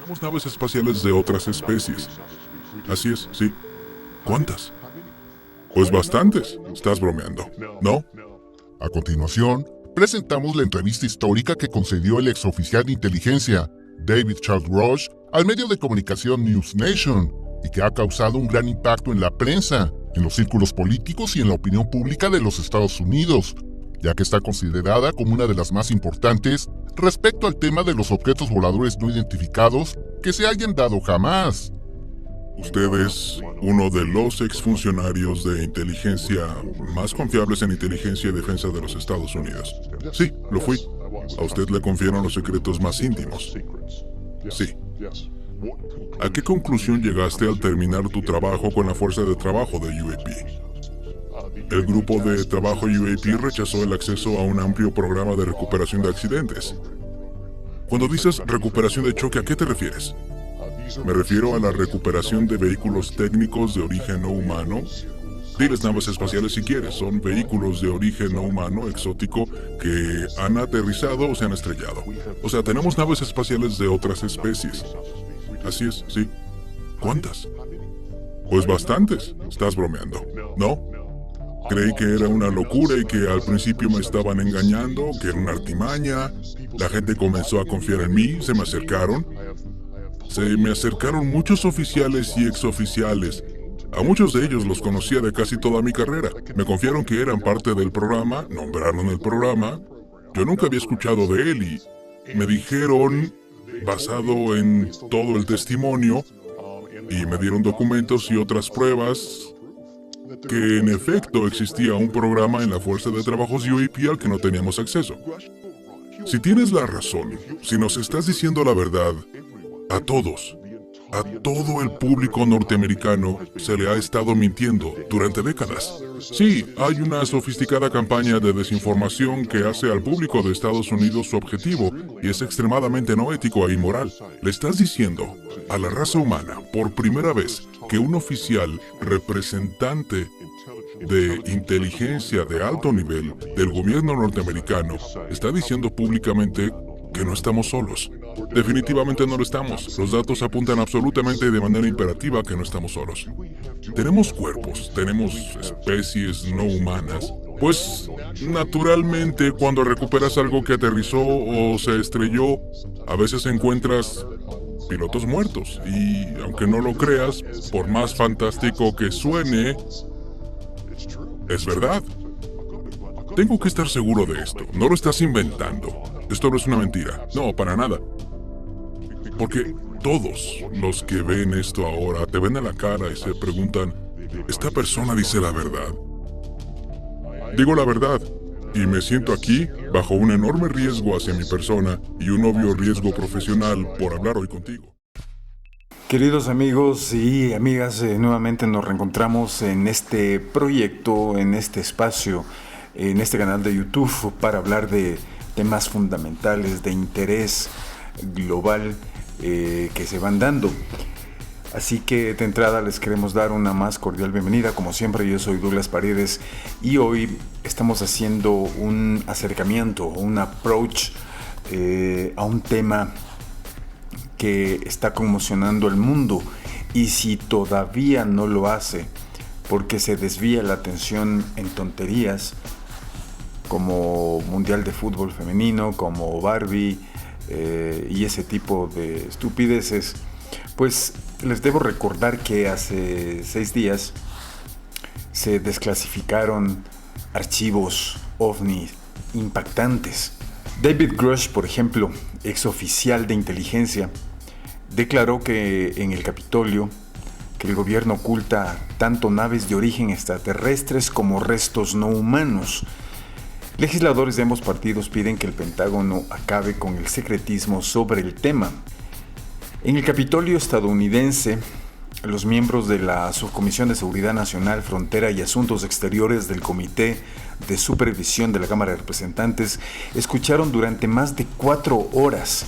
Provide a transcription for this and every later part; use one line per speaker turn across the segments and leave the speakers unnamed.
Tenemos naves espaciales de otras especies. Así es, sí. ¿Cuántas? Pues bastantes. Estás bromeando, ¿no?
A continuación, presentamos la entrevista histórica que concedió el exoficial de inteligencia, David Charles Rush, al medio de comunicación News Nation, y que ha causado un gran impacto en la prensa, en los círculos políticos y en la opinión pública de los Estados Unidos, ya que está considerada como una de las más importantes respecto al tema de los objetos voladores no identificados que se hayan dado jamás.
Usted es uno de los exfuncionarios de inteligencia más confiables en inteligencia y defensa de los Estados Unidos. Sí, lo fui. A usted le confieron los secretos más íntimos. Sí. ¿A qué conclusión llegaste al terminar tu trabajo con la fuerza de trabajo de UAP? El grupo de trabajo UAP rechazó el acceso a un amplio programa de recuperación de accidentes. Cuando dices recuperación de choque, ¿a qué te refieres? Me refiero a la recuperación de vehículos técnicos de origen no humano. Diles naves espaciales si quieres, son vehículos de origen no humano, exótico, que han aterrizado o se han estrellado. O sea, tenemos naves espaciales de otras especies. Así es, sí. ¿Cuántas? Pues bastantes. Estás bromeando, ¿no? Creí que era una locura y que al principio me estaban engañando, que era una artimaña. La gente comenzó a confiar en mí, se me acercaron. Se me acercaron muchos oficiales y exoficiales. A muchos de ellos los conocía de casi toda mi carrera. Me confiaron que eran parte del programa, nombraron el programa. Yo nunca había escuchado de él y me dijeron, basado en todo el testimonio, y me dieron documentos y otras pruebas, que en efecto existía un programa en la Fuerza de Trabajos UAP al que no teníamos acceso. Si tienes la razón, si nos estás diciendo la verdad, a todos, a todo el público norteamericano se le ha estado mintiendo durante décadas. Sí, hay una sofisticada campaña de desinformación que hace al público de Estados Unidos su objetivo y es extremadamente no ético e inmoral. Le estás diciendo a la raza humana por primera vez que un oficial representante de inteligencia de alto nivel del gobierno norteamericano está diciendo públicamente que no estamos solos. Definitivamente no lo estamos. Los datos apuntan absolutamente y de manera imperativa que no estamos solos. Tenemos cuerpos, tenemos especies no humanas. Pues, naturalmente, cuando recuperas algo que aterrizó o se estrelló, a veces encuentras pilotos muertos. Y aunque no lo creas, por más fantástico que suene, es verdad. Tengo que estar seguro de esto. No lo estás inventando. Esto no es una mentira. No, para nada. Porque todos los que ven esto ahora te ven a la cara y se preguntan, ¿esta persona dice la verdad? Digo la verdad. Y me siento aquí bajo un enorme riesgo hacia mi persona y un obvio riesgo profesional por hablar hoy contigo.
Queridos amigos y amigas, nuevamente nos reencontramos en este proyecto, en este espacio, en este canal de YouTube para hablar de temas fundamentales de interés global que se van dando. Así que de entrada les queremos dar una más cordial bienvenida. Como siempre, yo soy Douglas Paredes y hoy estamos haciendo un acercamiento, un approach a un tema que está conmocionando el mundo, y si todavía no lo hace porque se desvía la atención en tonterías como Mundial de Fútbol Femenino, como Barbie y ese tipo de estupideces, pues les debo recordar que hace 6 días se desclasificaron archivos OVNI impactantes. David Grush, por ejemplo, exoficial de inteligencia, declaró que en el Capitolio que el gobierno oculta tanto naves de origen extraterrestres como restos no humanos. Legisladores de ambos partidos piden que el Pentágono acabe con el secretismo sobre el tema. En el Capitolio estadounidense, los miembros de la Subcomisión de Seguridad Nacional, Frontera y Asuntos Exteriores del Comité de Supervisión de la Cámara de Representantes escucharon durante más de 4 horas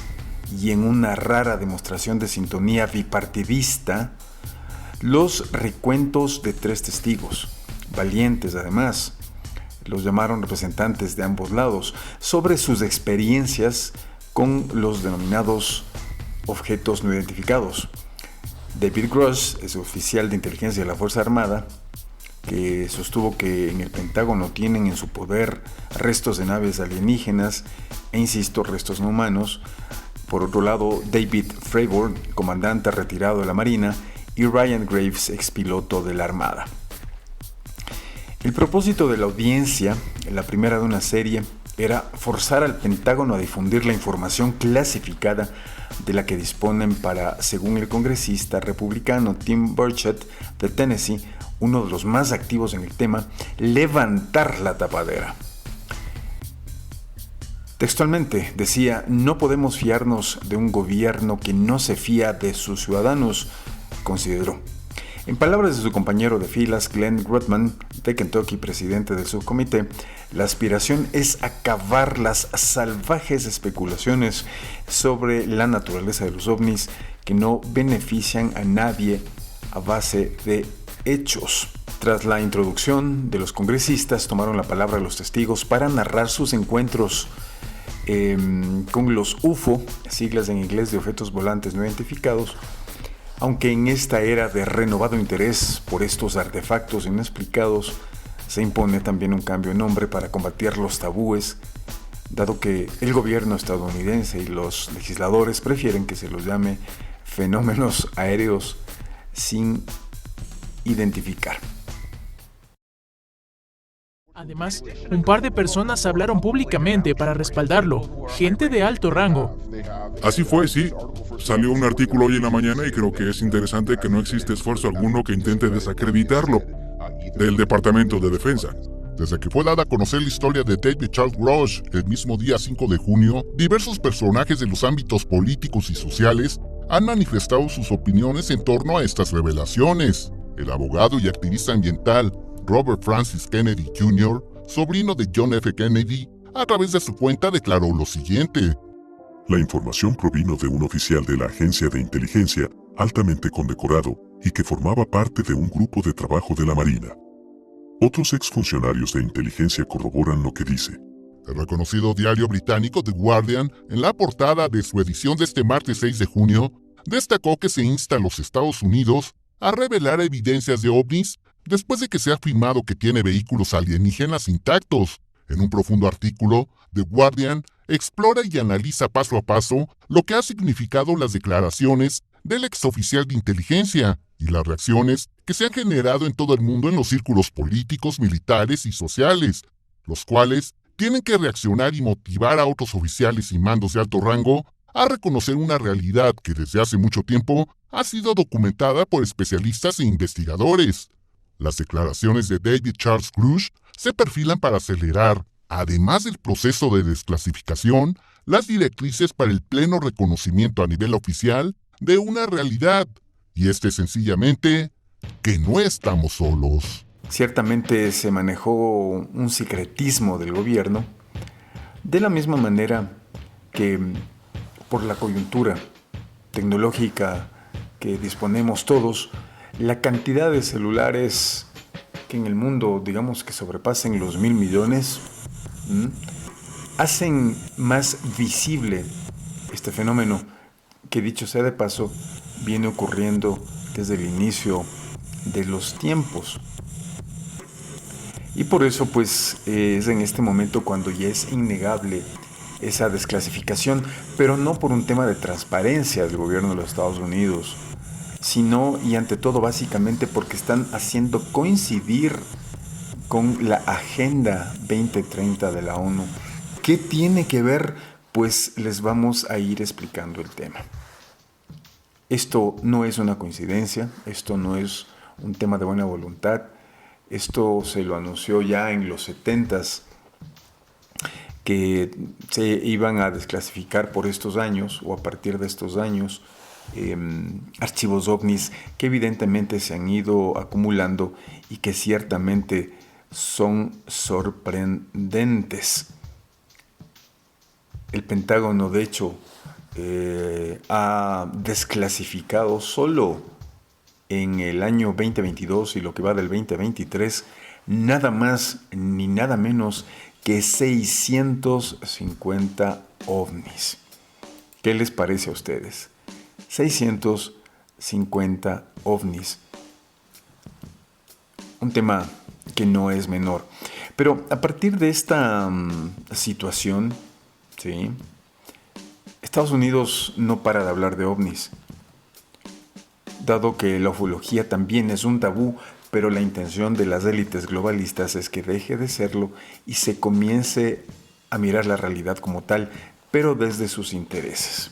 y en una rara demostración de sintonía bipartidista los recuentos de 3 testigos, valientes además, los llamaron representantes de ambos lados, sobre sus experiencias con los denominados objetos no identificados. David Grush es oficial de inteligencia de la Fuerza Armada, que sostuvo que en el Pentágono tienen en su poder restos de naves alienígenas e, insisto, restos no humanos. Por otro lado, David Fravor, comandante retirado de la Marina, y Ryan Graves, expiloto de la Armada. El propósito de la audiencia, la primera de una serie, era forzar al Pentágono a difundir la información clasificada de la que disponen para, según el congresista republicano Tim Burchett de Tennessee, uno de los más activos en el tema, levantar la tapadera. Textualmente decía: no podemos fiarnos de un gobierno que no se fía de sus ciudadanos, consideró. En palabras de su compañero de filas, Glenn Grutman, de Kentucky, presidente del subcomité, la aspiración es acabar las salvajes especulaciones sobre la naturaleza de los ovnis que no benefician a nadie a base de hechos. Tras la introducción de los congresistas, tomaron la palabra los testigos para narrar sus encuentros con los UFO, siglas en inglés de objetos volantes no identificados, aunque en esta era de renovado interés por estos artefactos inexplicados, se impone también un cambio de nombre para combatir los tabúes, dado que el gobierno estadounidense y los legisladores prefieren que se los llame fenómenos aéreos sin identificar.
Además, un par de personas hablaron públicamente para respaldarlo, gente de alto rango.
Así fue, sí. Salió un artículo hoy en la mañana y creo que es interesante que no existe esfuerzo alguno que intente desacreditarlo, del Departamento de Defensa.
Desde que fue dada a conocer la historia de David Charles Rush el mismo día 5 de junio, diversos personajes de los ámbitos políticos y sociales han manifestado sus opiniones en torno a estas revelaciones. El abogado y activista ambiental Robert Francis Kennedy Jr., sobrino de John F. Kennedy, a través de su cuenta declaró lo siguiente:
la información provino de un oficial de la agencia de inteligencia altamente condecorado y que formaba parte de un grupo de trabajo de la Marina. Otros exfuncionarios de inteligencia corroboran lo que dice.
El reconocido diario británico The Guardian, en la portada de su edición de este martes 6 de junio, destacó que se insta a los Estados Unidos a revelar evidencias de ovnis después de que se ha afirmado que tiene vehículos alienígenas intactos. En un profundo artículo, The Guardian explora y analiza paso a paso lo que ha significado las declaraciones del exoficial de inteligencia y las reacciones que se han generado en todo el mundo en los círculos políticos, militares y sociales, los cuales tienen que reaccionar y motivar a otros oficiales y mandos de alto rango a reconocer una realidad que desde hace mucho tiempo ha sido documentada por especialistas e investigadores. Las declaraciones de David Charles Grush se perfilan para acelerar, además del proceso de desclasificación, las directrices para el pleno reconocimiento a nivel oficial de una realidad, y sencillamente que no estamos solos.
Ciertamente se manejó un secretismo del gobierno, de la misma manera que por la coyuntura tecnológica que disponemos todos, la cantidad de celulares que en el mundo, digamos que sobrepasen los 1,000 millones, hacen más visible este fenómeno que, dicho sea de paso, viene ocurriendo desde el inicio de los tiempos. Y por eso pues es en este momento cuando ya es innegable esa desclasificación, pero no por un tema de transparencia del gobierno de los Estados Unidos, sino y ante todo básicamente porque están haciendo coincidir con la Agenda 2030 de la ONU. ¿Qué tiene que ver? Pues les vamos a ir explicando el tema. Esto no es una coincidencia, esto no es un tema de buena voluntad, esto se lo anunció ya en los 70s, que se iban a desclasificar por estos años o a partir de estos años archivos ovnis que evidentemente se han ido acumulando y que ciertamente son sorprendentes. El Pentágono, de hecho, ha desclasificado solo en el año 2022 y lo que va del 2023 nada más ni nada menos que 650 ovnis. ¿Qué les parece a ustedes? 650 ovnis. Un tema que no es menor. Pero a partir de esta situación, ¿sí?, Estados Unidos no para de hablar de ovnis, dado que la ufología también es un tabú, pero la intención de las élites globalistas es que deje de serlo y se comience a mirar la realidad como tal, pero desde sus intereses.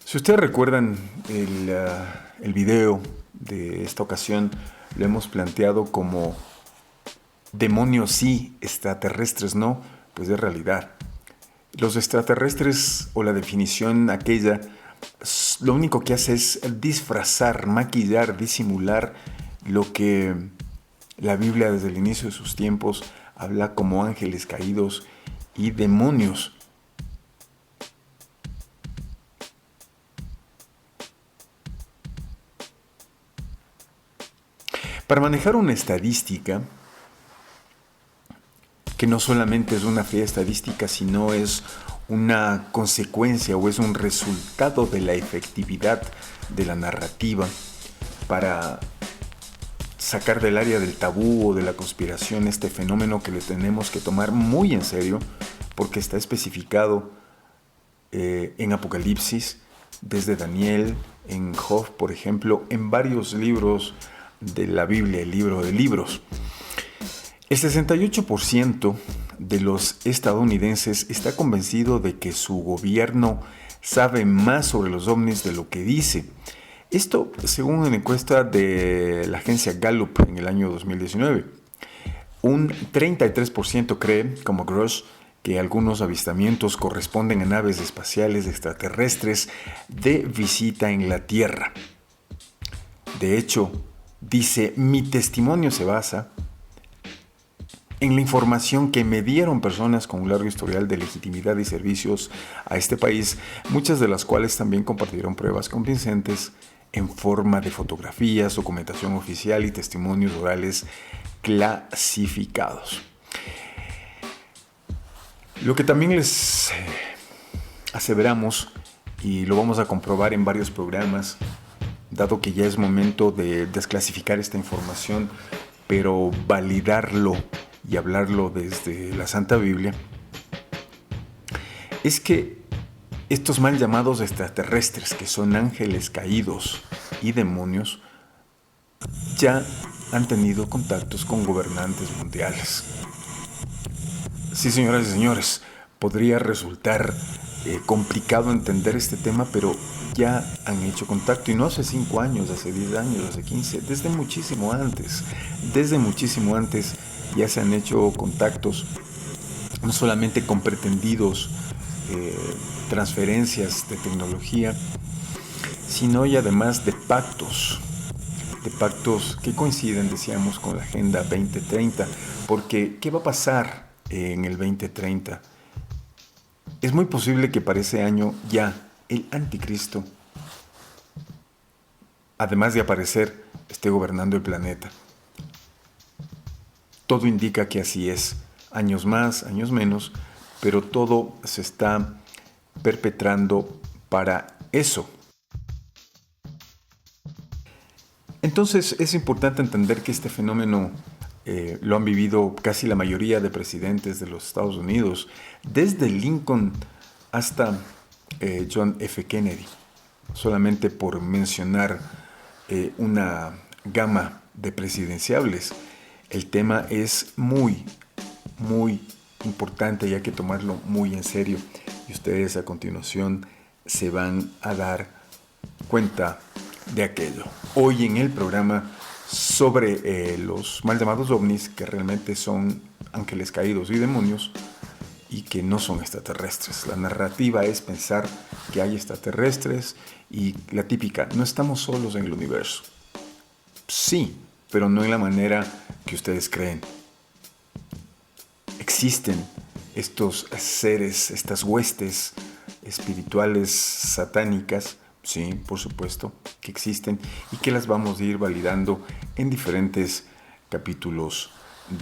Si ustedes recuerdan el video de esta ocasión, lo hemos planteado como demonios sí, extraterrestres no, pues es realidad. Los extraterrestres, o la definición aquella, lo único que hace es disfrazar, maquillar, disimular lo que la Biblia desde el inicio de sus tiempos habla como ángeles caídos y demonios. Para manejar una estadística, que no solamente es una fría estadística, sino es una consecuencia o es un resultado de la efectividad de la narrativa para sacar del área del tabú o de la conspiración este fenómeno que le tenemos que tomar muy en serio, porque está especificado en Apocalipsis, desde Daniel, en Job, por ejemplo, en varios libros de la Biblia, el libro de libros. El 68% de los estadounidenses está convencido de que su gobierno sabe más sobre los ovnis de lo que dice. Esto según una encuesta de la agencia Gallup en el año 2019. Un 33% cree, como Gross, que algunos avistamientos corresponden a naves espaciales extraterrestres de visita en la Tierra. De hecho, dice, mi testimonio se basa en la información que me dieron personas con un largo historial de legitimidad y servicios a este país, muchas de las cuales también compartieron pruebas convincentes en forma de fotografías, documentación oficial y testimonios orales clasificados. Lo que también les aseveramos, y lo vamos a comprobar en varios programas, dado que ya es momento de desclasificar esta información, pero validarlo y hablarlo desde la Santa Biblia, es que estos mal llamados extraterrestres, que son ángeles caídos y demonios, ya han tenido contactos con gobernantes mundiales. Sí, señoras y señores, podría resultar complicado entender este tema, pero ya han hecho contacto, y no hace 5 años, hace 10 años, hace 15, desde muchísimo antes ya se han hecho contactos, no solamente con pretendidos transferencias de tecnología, sino y además de pactos que coinciden, decíamos, con la Agenda 2030, porque ¿qué va a pasar en el 2030? Es muy posible que para ese año ya el anticristo, además de aparecer, esté gobernando el planeta. Todo indica que así es, años más, años menos, pero todo se está perpetrando para eso. Entonces es importante entender que este fenómeno lo han vivido casi la mayoría de presidentes de los Estados Unidos, desde Lincoln hasta John F. Kennedy, solamente por mencionar una gama de presidenciables. El tema es muy, muy importante y hay que tomarlo muy en serio. Y ustedes a continuación se van a dar cuenta de aquello. Hoy en el programa sobre los mal llamados ovnis, que realmente son ángeles caídos y demonios y que no son extraterrestres. La narrativa es pensar que hay extraterrestres y la típica, no estamos solos en el universo. Sí, pero no en la manera que ustedes creen. Existen estos seres, estas huestes espirituales satánicas, sí, por supuesto, que existen y que las vamos a ir validando en diferentes capítulos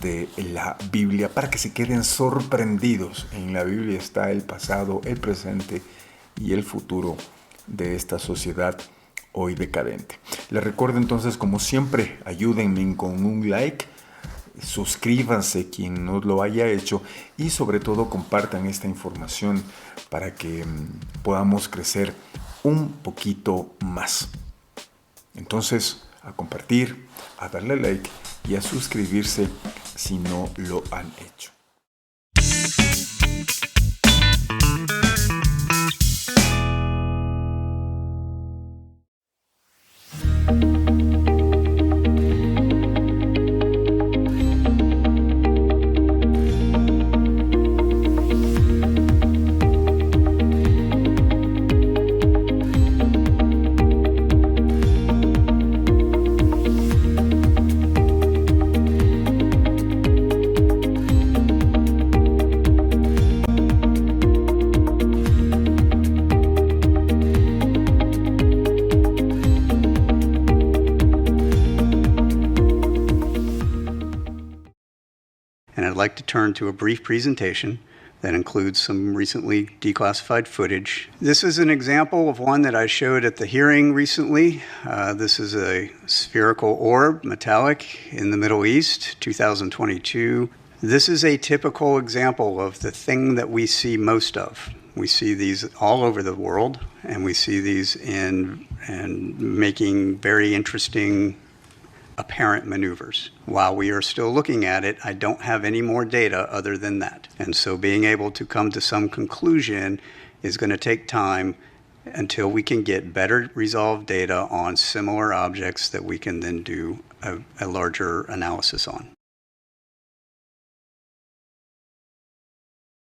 de la Biblia para que se queden sorprendidos. En la Biblia está el pasado, el presente y el futuro de esta sociedad hoy decadente. Les recuerdo entonces, como siempre, ayúdenme con un like, suscríbanse quien no lo haya hecho y sobre todo compartan esta información para que podamos crecer un poquito más. Entonces, a compartir, a darle like y a suscribirse si no lo han hecho.
And I'd like to turn to a brief presentation that includes some recently declassified footage. This is an example of one that I showed at the hearing recently. This is a spherical orb, metallic, in the Middle East, 2022. This is a typical example of the thing that we see most of. We see these all over the world, and we see these in making very interesting apparent maneuvers. While we are still looking at it, I don't have any more data other than that. And so being able to come to some conclusion is going to take time until we can get better resolved data on similar objects that we can then do a larger analysis on.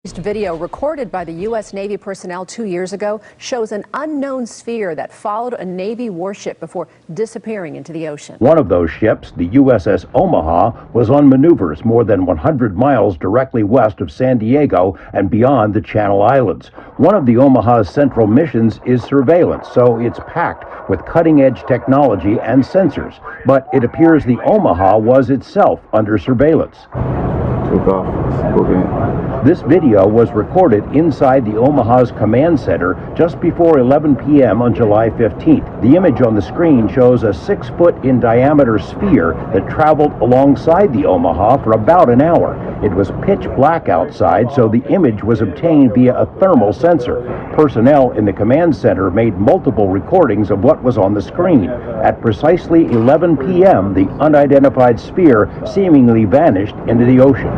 Video recorded by the U.S. Navy personnel 2 years ago shows an unknown sphere that followed a Navy warship before disappearing into the ocean.
One of those ships, the USS Omaha, was on maneuvers more than 100 miles directly west of San Diego and beyond the Channel Islands. One of the Omaha's central missions is surveillance, so it's packed with cutting-edge technology and sensors. But it appears the Omaha was itself under surveillance. This video was recorded inside the Omaha's command center just before 11 p.m. on July 15th. The image on the screen shows a 6-foot in diameter sphere that traveled alongside the Omaha for about an hour. It was pitch black outside, so the image was obtained via a thermal sensor. Personnel in the command center made multiple recordings of what was on the screen. At precisely 11 p.m., the unidentified sphere seemingly vanished into the ocean.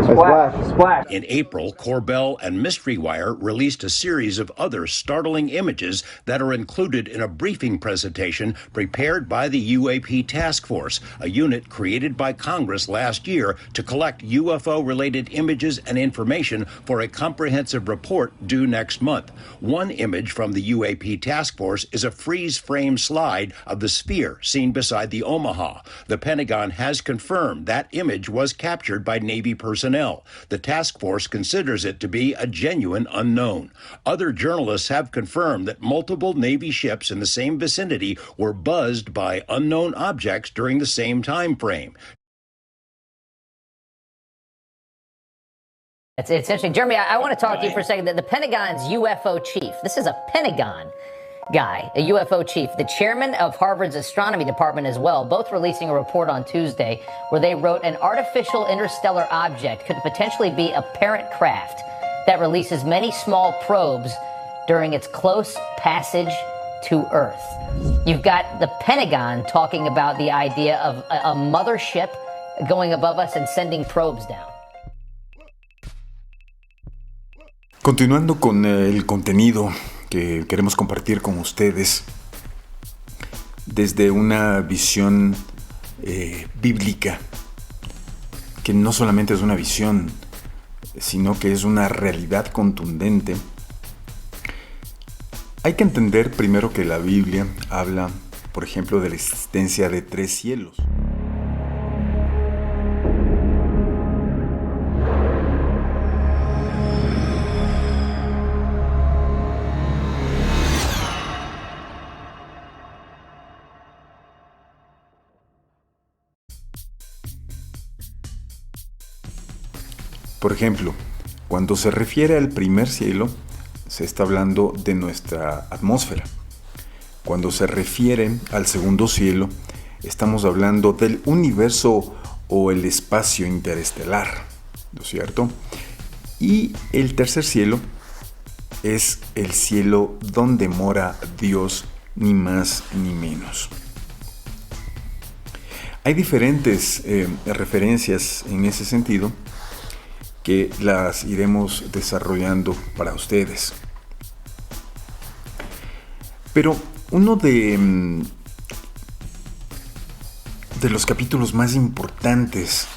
Splash. In April, Corbell and Mystery Wire released a series of other startling images that are included in a briefing presentation prepared by the UAP Task Force, a unit created by Congress last year to collect UFO-related images and information for a comprehensive report due next month. One image from the UAP Task Force is a freeze-frame slide of the sphere seen beside the Omaha. The Pentagon has confirmed that image was captured by Navy personnel. The task force considers it to be a genuine unknown. Other journalists have confirmed that multiple Navy ships in the same vicinity were buzzed by unknown objects during the same time frame.
It's interesting. Jeremy, I want to talk to you for a second. The Pentagon's UFO chief, this is a Pentagon guy, a UFO chief, the chairman of Harvard's astronomy department as well, both releasing a report on Tuesday where they wrote an artificial interstellar object could potentially be a parent craft that releases many small probes during its close passage to Earth. You've got the Pentagon talking about the idea of a mothership going above us and sending probes down.
Continuando con el contenido que queremos compartir con ustedes desde una visión bíblica, que no solamente es una visión, sino que es una realidad contundente. Hay que entender primero que la Biblia habla, por ejemplo, de la existencia de 3 cielos. Por ejemplo, cuando se refiere al primer cielo, se está hablando de nuestra atmósfera. Cuando se refiere al segundo cielo, estamos hablando del universo o el espacio interestelar, ¿no es cierto? Y el tercer cielo es el cielo donde mora Dios, ni más ni menos. Hay diferentes referencias en ese sentido que las iremos desarrollando para ustedes. Pero uno de los capítulos más importantes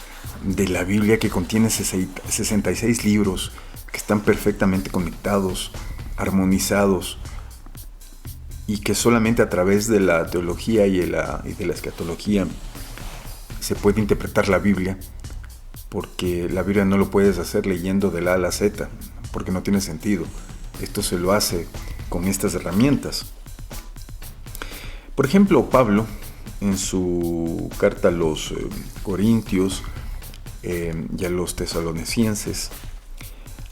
de la Biblia, que contiene 66 libros que están perfectamente conectados, armonizados, y que solamente a través de la teología y de la escatología se puede interpretar la Biblia, porque la Biblia no lo puedes hacer leyendo de la A a la Z, porque no tiene sentido. Esto se lo hace con estas herramientas. Por ejemplo, Pablo, en su carta a los Corintios y a los Tesalonicenses,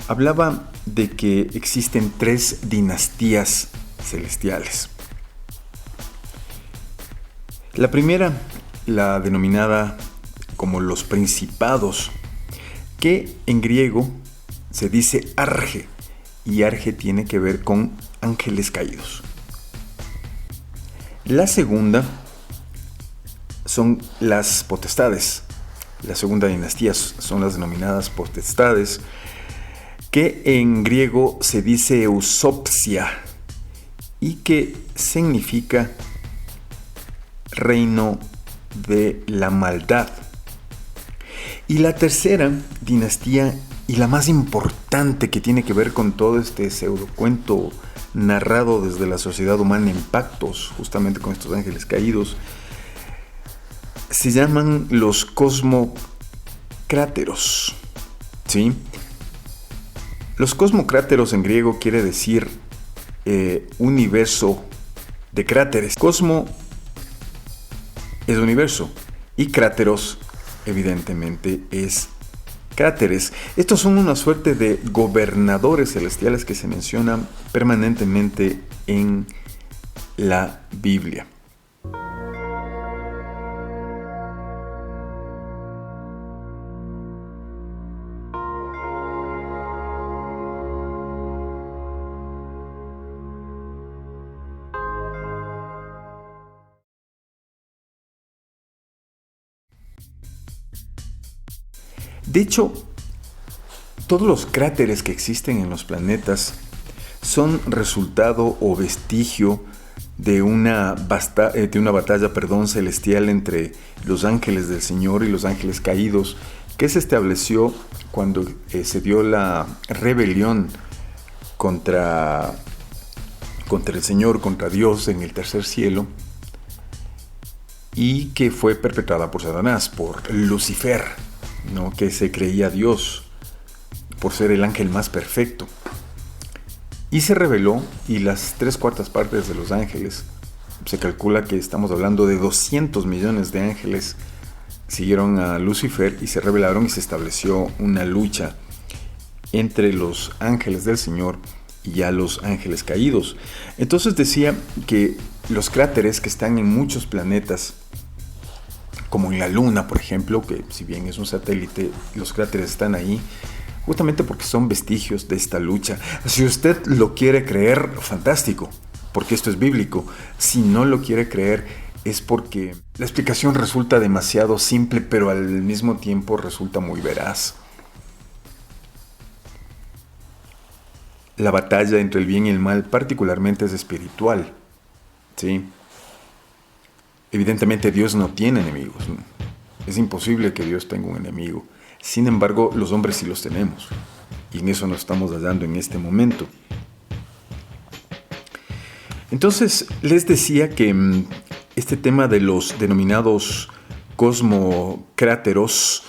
hablaba de que existen 3 dinastías celestiales. La primera, la denominada como los principados, que en griego se dice arge, y arge tiene que ver con ángeles caídos. La segunda son las potestades. La segunda dinastía son las denominadas potestades, que en griego se dice eusopsia y que significa reino de la maldad. Y la tercera dinastía, y la más importante, que tiene que ver con todo este pseudocuento narrado desde la sociedad humana en pactos justamente con estos ángeles caídos, se llaman los cosmocráteros, ¿sí? Los cosmocráteros en griego quiere decir universo de cráteres. Cosmo es universo y cráteros evidentemente es cráteres. Estos son una suerte de gobernadores celestiales que se mencionan permanentemente en la Biblia. De hecho, todos los cráteres que existen en los planetas son resultado o vestigio de una batalla celestial entre los ángeles del Señor y los ángeles caídos, que se estableció cuando se dio la rebelión contra el Señor, contra Dios en el tercer cielo, y que fue perpetrada por Satanás, por Lucifer, ¿no? Que se creía Dios por ser el ángel más perfecto, y se rebeló, y las 3/4 partes de los ángeles, se calcula que estamos hablando de 200 millones de ángeles, siguieron a Lucifer y se rebelaron, y se estableció una lucha entre los ángeles del Señor y ya los ángeles caídos. Entonces decía que los cráteres que están en muchos planetas, como en la Luna, por ejemplo, que si bien es un satélite, los cráteres están ahí justamente porque son vestigios de esta lucha. Si usted lo quiere creer, fantástico, porque esto es bíblico. Si no lo quiere creer, es porque la explicación resulta demasiado simple, pero al mismo tiempo resulta muy veraz. La batalla entre el bien y el mal particularmente es espiritual, ¿sí? Evidentemente Dios no tiene enemigos, ¿no? Es imposible que Dios tenga un enemigo. Sin embargo, los hombres sí los tenemos, y en eso nos estamos hallando en este momento. Entonces, les decía que este tema de los denominados cosmocráteros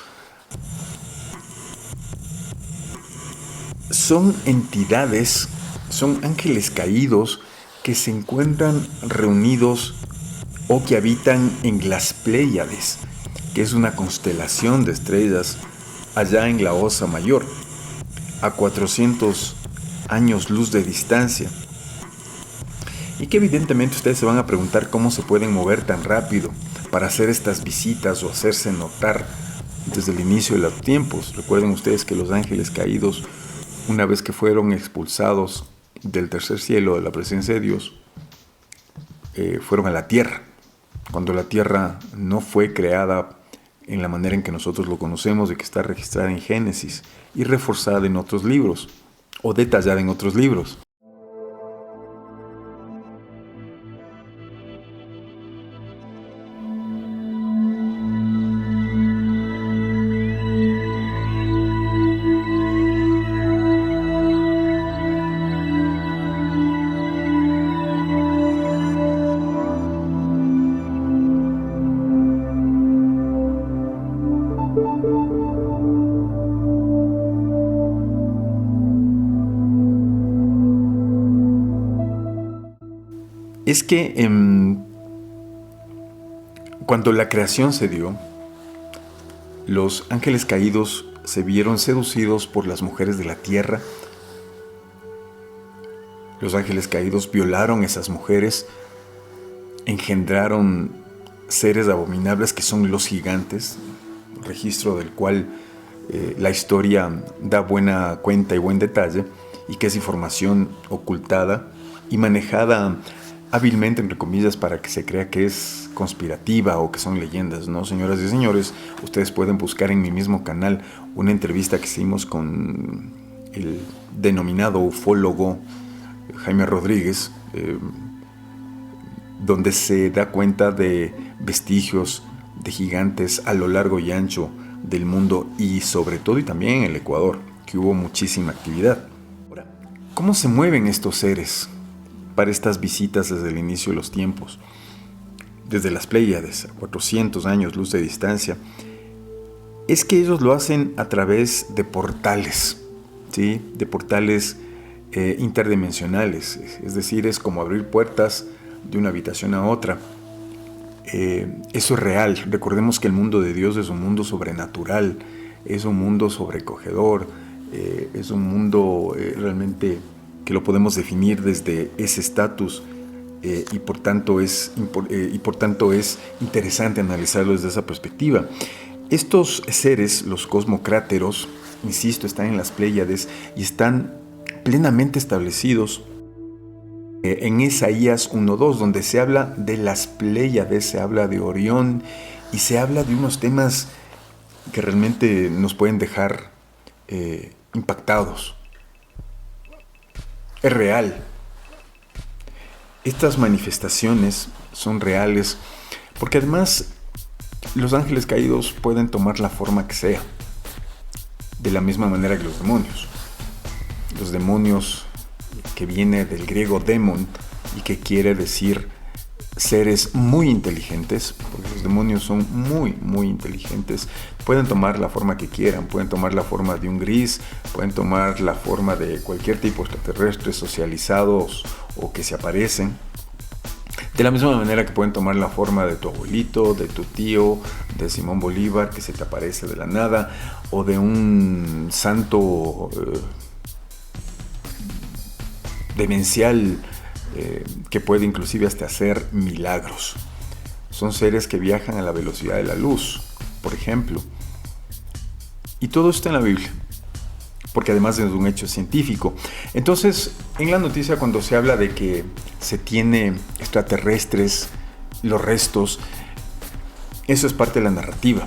son entidades, son ángeles caídos que se encuentran reunidos o que habitan en las Pléyades, que es una constelación de estrellas allá en la Osa Mayor, a 400 años luz de distancia. Y que evidentemente ustedes se van a preguntar cómo se pueden mover tan rápido para hacer estas visitas o hacerse notar desde el inicio de los tiempos. Recuerden ustedes que los ángeles caídos, una vez que fueron expulsados del tercer cielo, de la presencia de Dios, fueron a la tierra. Cuando la tierra no fue creada en la manera en que nosotros lo conocemos, de que está registrada en Génesis y reforzada en otros libros o detallada en otros libros. Es que cuando la creación se dio, los ángeles caídos se vieron seducidos por las mujeres de la tierra. Los ángeles caídos violaron a esas mujeres, engendraron seres abominables que son los gigantes, registro del cual la historia da buena cuenta y buen detalle, y que es información ocultada y manejada hábilmente, entre comillas, para que se crea que es conspirativa o que son leyendas, ¿no? Señoras y señores, ustedes pueden buscar en mi mismo canal una entrevista que hicimos con el denominado ufólogo Jaime Rodríguez, donde se da cuenta de vestigios de gigantes a lo largo y ancho del mundo y sobre todo y también en el Ecuador, que hubo muchísima actividad. Ahora, ¿cómo se mueven estos seres para estas visitas desde el inicio de los tiempos? Desde las Pléyades, a 400 años luz de distancia, es que ellos lo hacen a través de portales, ¿sí? De portales interdimensionales, es decir, es como abrir puertas de una habitación a otra. Eso es real. Recordemos que el mundo de Dios es un mundo sobrenatural, es un mundo sobrecogedor, es un mundo realmente que lo podemos definir desde ese estatus y por tanto es interesante analizarlo desde esa perspectiva. Estos seres, los cosmocráteros, insisto, están en las Pléyades y están plenamente establecidos en Isaías 1:2, donde se habla de las Pléyades, se habla de Orión y se habla de unos temas que realmente nos pueden dejar impactados. Es real. Estas manifestaciones son reales porque además los ángeles caídos pueden tomar la forma que sea, de la misma manera que los demonios. Los demonios, que viene del griego demon y que quiere decir seres muy inteligentes, porque los demonios son muy inteligentes, pueden tomar la forma que quieran, pueden tomar la forma de un gris, pueden tomar la forma de cualquier tipo extraterrestre socializados o que se aparecen, de la misma manera que pueden tomar la forma de tu abuelito, de tu tío, de Simón Bolívar, que se te aparece de la nada, o de un santo demencial que puede inclusive hasta hacer milagros. Son seres que viajan a la velocidad de la luz, por ejemplo. Y todo está en la Biblia, porque además es un hecho científico. Entonces, en la noticia cuando se habla de que se tiene extraterrestres, los restos, eso es parte de la narrativa,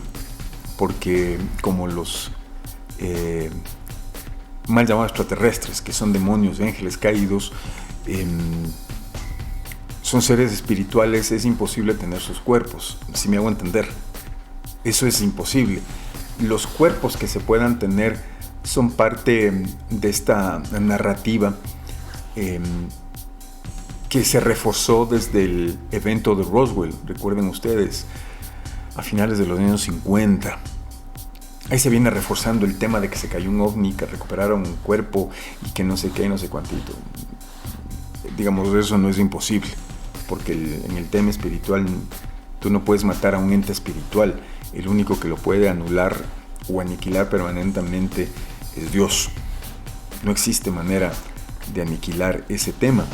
porque como los mal llamados extraterrestres, que son demonios y ángeles caídos, son seres espirituales, es imposible tener sus cuerpos, si me hago entender. Eso es imposible. Los cuerpos que se puedan tener son parte de esta narrativa que se reforzó desde el evento de Roswell, recuerden ustedes, a finales de los años 50. Ahí se viene reforzando el tema de que se cayó un ovni, que recuperaron un cuerpo y que no sé qué, no sé cuántito. Digamos, eso no es imposible, porque en el tema espiritual tú no puedes matar a un ente espiritual. El único que lo puede anular o aniquilar permanentemente es Dios. No existe manera de aniquilar ese tema.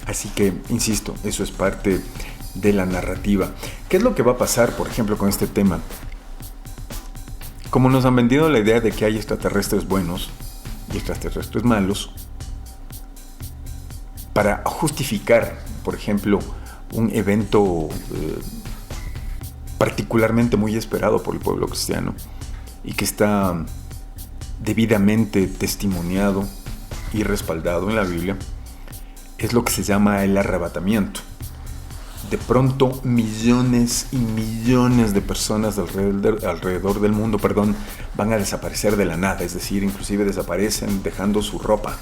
Así que, insisto, eso es parte de la narrativa. ¿Qué es lo que va a pasar, por ejemplo, con este tema? Como nos han vendido la idea de que hay extraterrestres buenos y extraterrestres malos, para justificar, por ejemplo, un evento particularmente muy esperado por el pueblo cristiano y que está debidamente testimoniado y respaldado en la Biblia, es lo que se llama el arrebatamiento. De pronto millones y millones de personas alrededor del mundo, van a desaparecer de la nada, es decir, inclusive desaparecen dejando su ropa.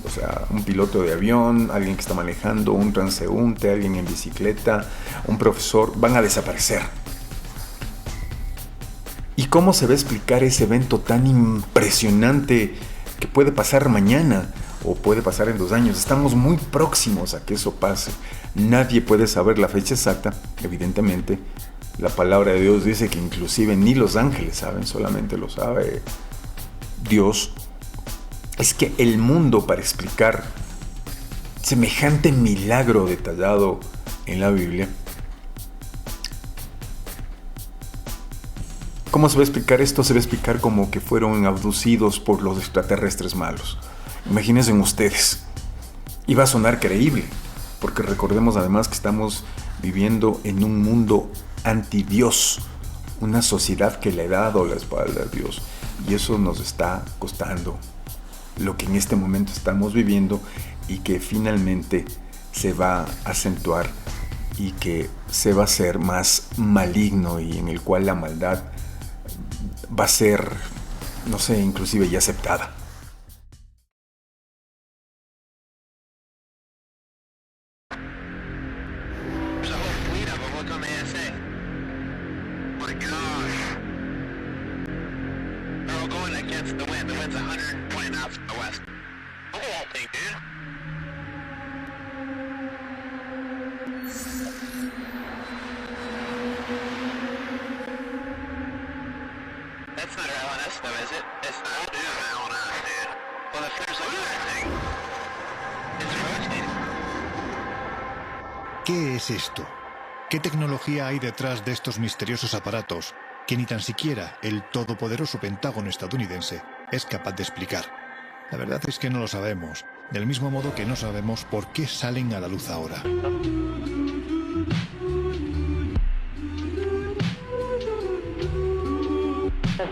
O sea, un piloto de avión, alguien que está manejando, un transeúnte, alguien en bicicleta, un profesor, van a desaparecer. ¿Y cómo se va a explicar ese evento tan impresionante que puede pasar mañana o puede pasar en 2 años? Estamos muy próximos a que eso pase. Nadie puede saber la fecha exacta, evidentemente. La palabra de Dios dice que inclusive ni los ángeles saben, solamente lo sabe Dios. Es que el mundo, para explicar semejante milagro detallado en la Biblia, ¿cómo se va a explicar esto? Se va a explicar como que fueron abducidos por los extraterrestres malos. Imagínense ustedes. Y va a sonar creíble, porque recordemos además que estamos viviendo en un mundo anti-Dios, una sociedad que le ha dado la espalda a Dios, y eso nos está costando lo que en este momento estamos viviendo y que finalmente se va a acentuar y que se va a hacer más maligno y en el cual la maldad va a ser, no sé, inclusive ya aceptada.
¿Qué es esto? ¿Qué tecnología hay detrás de estos misteriosos aparatos que ni tan siquiera el todopoderoso Pentágono estadounidense es capaz de explicar? La verdad es que no lo sabemos, del mismo modo que no sabemos por qué salen a la luz ahora.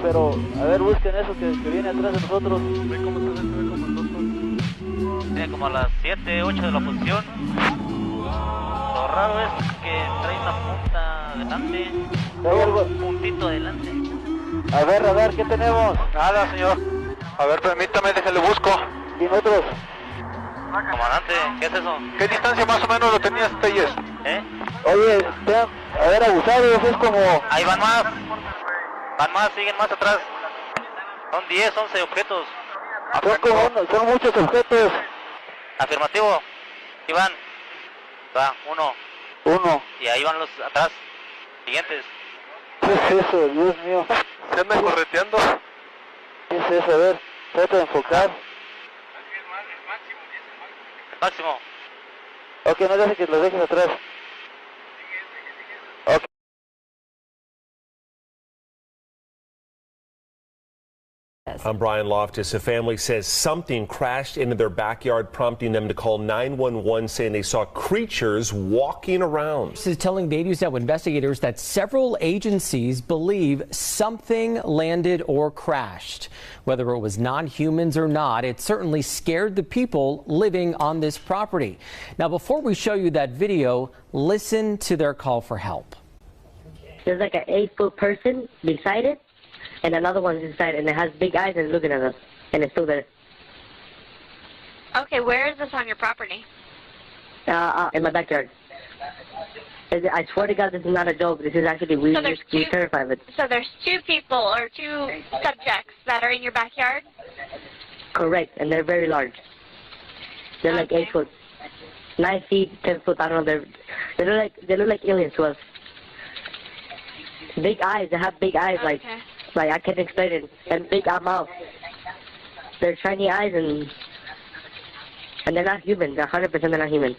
Pero, a ver, busquen eso que viene atrás de nosotros. Ve cómo está, ve cómo nosotros. Tiene como a las 7, 8 de la posición. Lo raro es que trae una punta adelante. ¿Hay algo? Un puntito adelante. A ver, ¿qué tenemos? Nada, señor. A ver, permítame, déjale busco. ¿Y nosotros? Comandante, ¿qué es eso? ¿Qué distancia más o menos lo tenías, Telles? Oye, a ver, abusados, es como... Ahí van más. Van más, siguen más atrás. Son 10, 11 objetos. Son muchos objetos. Afirmativo. Ahí van. Va, uno. Y ahí van los atrás. Siguientes. ¿Qué es eso? Dios mío. ¿Se andan correteando? ¿Qué es eso? A ver, trata de enfocar. Máximo. Ok, no dejes que los dejes atrás. Ok.
I'm Brian Loftus. A family says something crashed into their backyard, prompting them to call 911, saying they saw creatures walking around.
This is telling Bay News Now investigators that several agencies believe something landed or crashed. Whether it was non-humans or not, it certainly scared the people living on this property. Now, before we show you that video, listen to their call for help.
There's like an 8-foot person beside it. And another one's inside, and it has big eyes and looking at us, and it's still there.
Okay, where is this on your property?
In my backyard. I swear to God, this is not a joke. This is actually, we're terrified of it.
So there's 2 people or 2 subjects that are in your backyard?
Correct, and they're very large. They're like 8 foot, 9 feet, 10 foot. I don't know. They look like aliens to us. Big eyes. They have big eyes, like I can't explain it. And big mouth. They're shiny eyes, and And they're not human. They're 100% not human.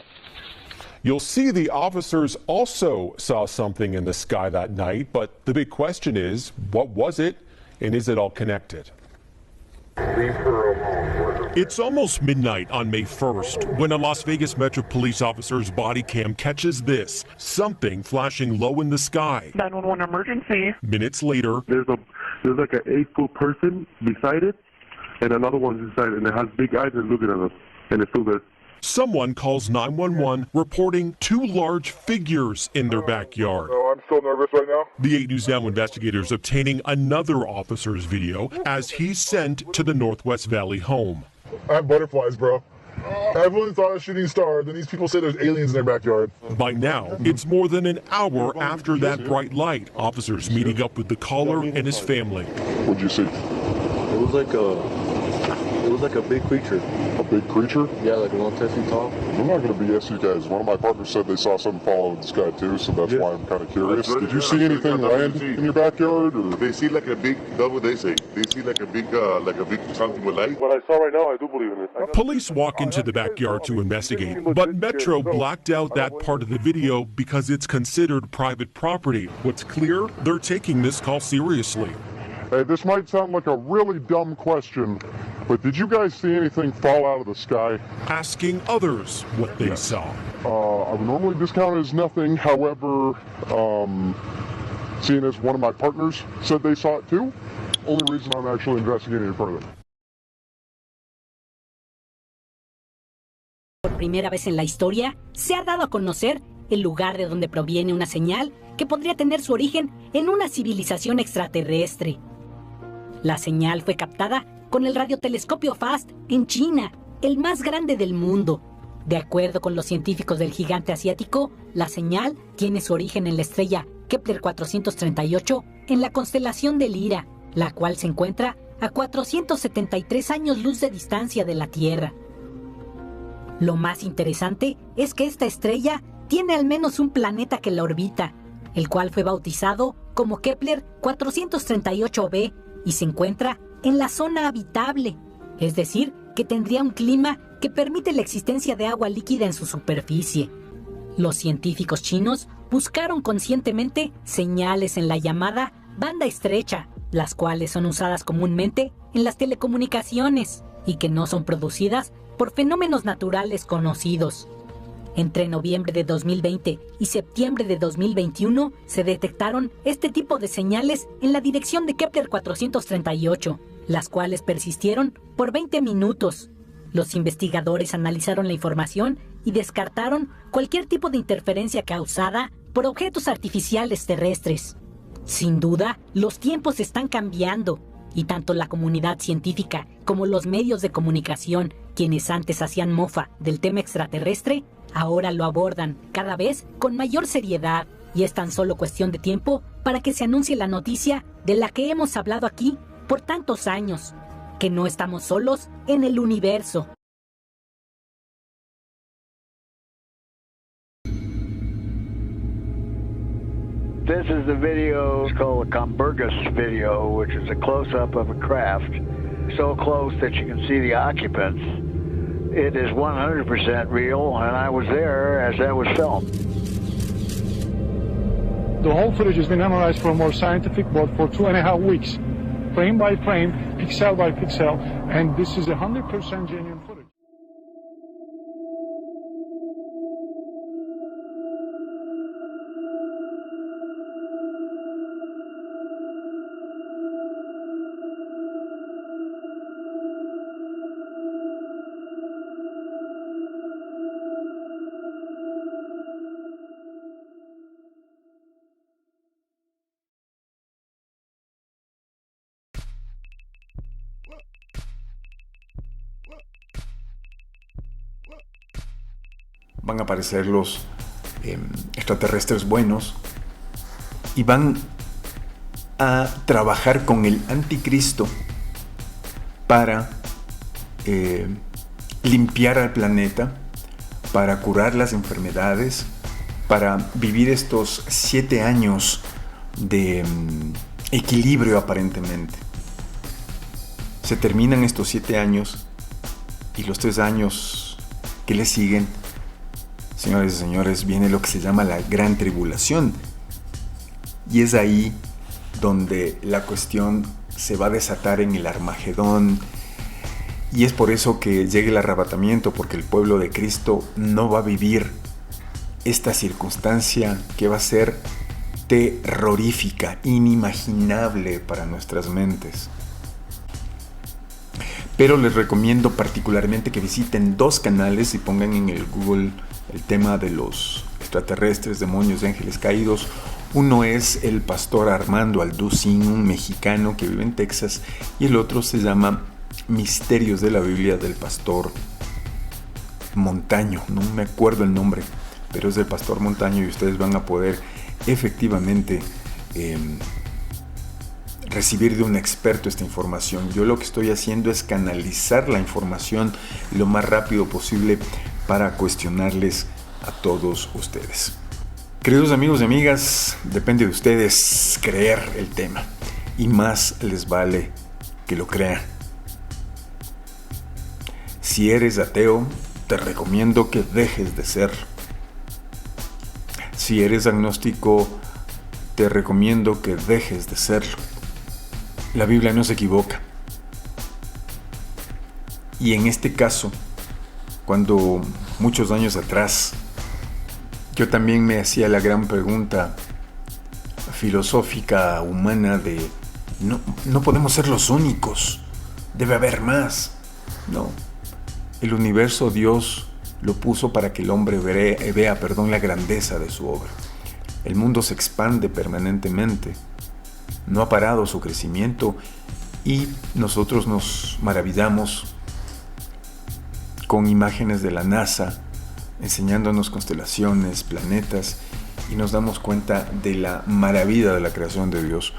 You'll see the officers also saw something in the sky that night, but the big question is, what was it, and is it all connected? It's almost midnight on May 1st when a Las Vegas Metro Police officer's body cam catches this, something flashing low in the sky.
911 emergency.
Minutes later,
There's like an 8-foot person beside it, and another one's inside, and it has big eyes and looking at us, and it's still there.
someone calls 911 reporting two large figures in their backyard.
I'm so nervous right now.
The 8 News Now investigators obtaining another officer's video as he's sent to the Northwest Valley home.
I have butterflies, bro. Everyone thought a shooting star, then these people say there's aliens in their backyard.
By now, it's more than an hour after that bright light. Officers meeting up with the caller and his family.
What'd you see?
It was like a big creature.
A big creature?
Yeah, like 10 feet tall.
I'm not going to BS you guys. One of my partners said they saw something fall out of the sky too, so that's why I'm kind of curious. Did you see anything land in your backyard? Or?
They see like a big, that's what they say. They see like a big something with light.
What I saw right now, I do believe in it.
Police walk into the backyard to investigate, but Metro blacked out that part of the video because it's considered private property. What's clear, they're taking this call seriously.
Hey, this might sound like a really dumb question, but did you guys see anything fall out of the sky?
Asking others what they saw.
I would normally discount it as nothing. However, seeing as one of my partners said they saw it too, only reason I'm actually investigating it further.
Por primera vez en la historia, se ha dado a conocer el lugar de donde proviene una señal que podría tener su origen en una civilización extraterrestre. La señal fue captada con el radiotelescopio FAST en China, el más grande del mundo. De acuerdo con los científicos del gigante asiático, la señal tiene su origen en la estrella Kepler 438 en la constelación de Lira, la cual se encuentra a 473 años luz de distancia de la Tierra. Lo más interesante es que esta estrella tiene al menos un planeta que la orbita, el cual fue bautizado como Kepler 438b y se encuentra en la zona habitable, es decir, que tendría un clima que permite la existencia de agua líquida en su superficie. Los científicos chinos buscaron conscientemente señales en la llamada banda estrecha, las cuales son usadas comúnmente en las telecomunicaciones y que no son producidas por fenómenos naturales conocidos. Entre noviembre de 2020 y septiembre de 2021 se detectaron este tipo de señales en la dirección de Kepler 438, las cuales persistieron por 20 minutos. Los investigadores analizaron la información y descartaron cualquier tipo de interferencia causada por objetos artificiales terrestres. Sin duda, los tiempos están cambiando y tanto la comunidad científica como los medios de comunicación, quienes antes hacían mofa del tema extraterrestre, ahora lo abordan cada vez con mayor seriedad y es tan solo cuestión de tiempo para que se anuncie la noticia de la que hemos hablado aquí por tantos años, que no estamos solos en el universo.
This is the video, it's called a Comburgus video, which is a close-up of a craft, so close that you can see the occupants. It is 100% real, and I was there as that was filmed.
The whole footage has been analyzed for a more scientific board for 2.5 weeks, frame by frame, pixel by pixel, and this is 100% genuine footage.
Van a aparecer los extraterrestres buenos y van a trabajar con el anticristo para limpiar al planeta, para curar las enfermedades, para vivir estos 7 años de equilibrio aparentemente. Se terminan estos 7 años y los 3 años que le siguen, señores y señores, viene lo que se llama la gran tribulación. Y es ahí donde la cuestión se va a desatar en el Armagedón. Y es por eso que llega el arrebatamiento, porque el pueblo de Cristo no va a vivir esta circunstancia que va a ser terrorífica, inimaginable para nuestras mentes. Pero les recomiendo particularmente que visiten 2 canales y pongan en el Google el tema de los extraterrestres, demonios, ángeles caídos. Uno es el pastor Armando Alducin, un mexicano que vive en Texas, y el otro se llama Misterios de la Biblia del pastor Montaño. No me acuerdo el nombre, pero es del pastor Montaño y ustedes van a poder efectivamente recibir de un experto esta información. Yo lo que estoy haciendo es canalizar la información lo más rápido posible para cuestionarles a todos ustedes. Queridos amigos y amigas, depende de ustedes creer el tema, y más les vale que lo crean. Si eres ateo, te recomiendo que dejes de serlo. Si eres agnóstico, te recomiendo que dejes de serlo. La Biblia no se equivoca. Y en este caso, cuando muchos años atrás, yo también me hacía la gran pregunta filosófica, humana, de no podemos ser los únicos, debe haber más. No, el universo Dios lo puso para que el hombre vea la grandeza de su obra. El mundo se expande permanentemente, no ha parado su crecimiento, y nosotros nos maravillamos con imágenes de la NASA enseñándonos constelaciones, planetas, y nos damos cuenta de la maravilla de la creación de Dios.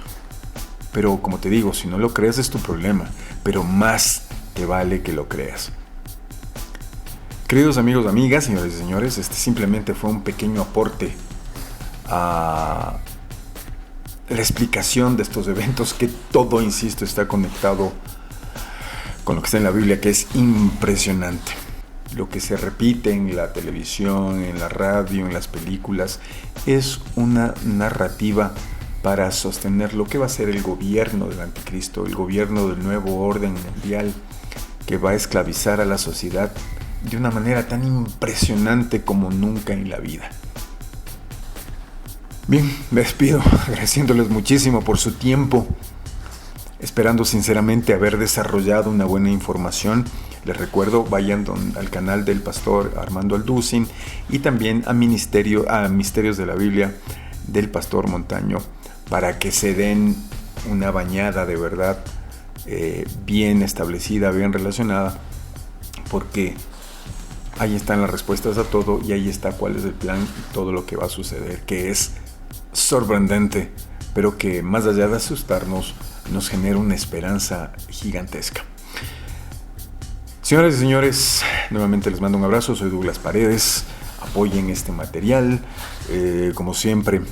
Pero como te digo, si no lo crees es tu problema, pero más te vale que lo creas. Queridos amigos, amigas, señores y señores, este simplemente fue un pequeño aporte a la explicación de estos eventos, que todo, insisto, está conectado con lo que está en la Biblia, que es impresionante. Lo que se repite en la televisión, en la radio, en las películas, es una narrativa para sostener lo que va a ser el gobierno del anticristo, el gobierno del nuevo orden mundial, que va a esclavizar a la sociedad de una manera tan impresionante como nunca en la vida. Bien, me despido agradeciéndoles muchísimo por su tiempo, esperando sinceramente haber desarrollado una buena información. Les recuerdo, vayan al canal del pastor Armando Alducin y también a Misterios de la Biblia del pastor Montaño, para que se den una bañada de verdad bien establecida, bien relacionada, porque ahí están las respuestas a todo, y ahí está cuál es el plan y todo lo que va a suceder, que es sorprendente, pero que más allá de asustarnos, nos genera una esperanza gigantesca. Señoras y señores, nuevamente les mando un abrazo. Soy Douglas Paredes. Apoyen este material. Como siempre,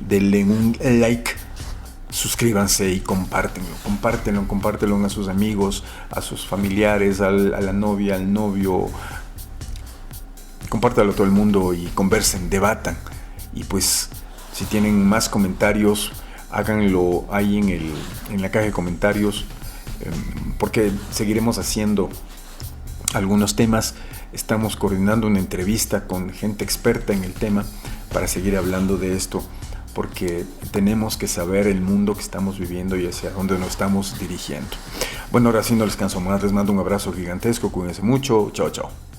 denle un like, suscríbanse y compártelo a sus amigos, a sus familiares, a la novia, al novio. Compártalo a todo el mundo y conversen, debatan. Y pues, si tienen más comentarios, háganlo ahí en la caja de comentarios, porque seguiremos haciendo algunos temas. Estamos coordinando una entrevista con gente experta en el tema para seguir hablando de esto, porque tenemos que saber el mundo que estamos viviendo y hacia dónde nos estamos dirigiendo. Bueno, ahora sí no les canso más, les mando un abrazo gigantesco, cuídense mucho, chao chao.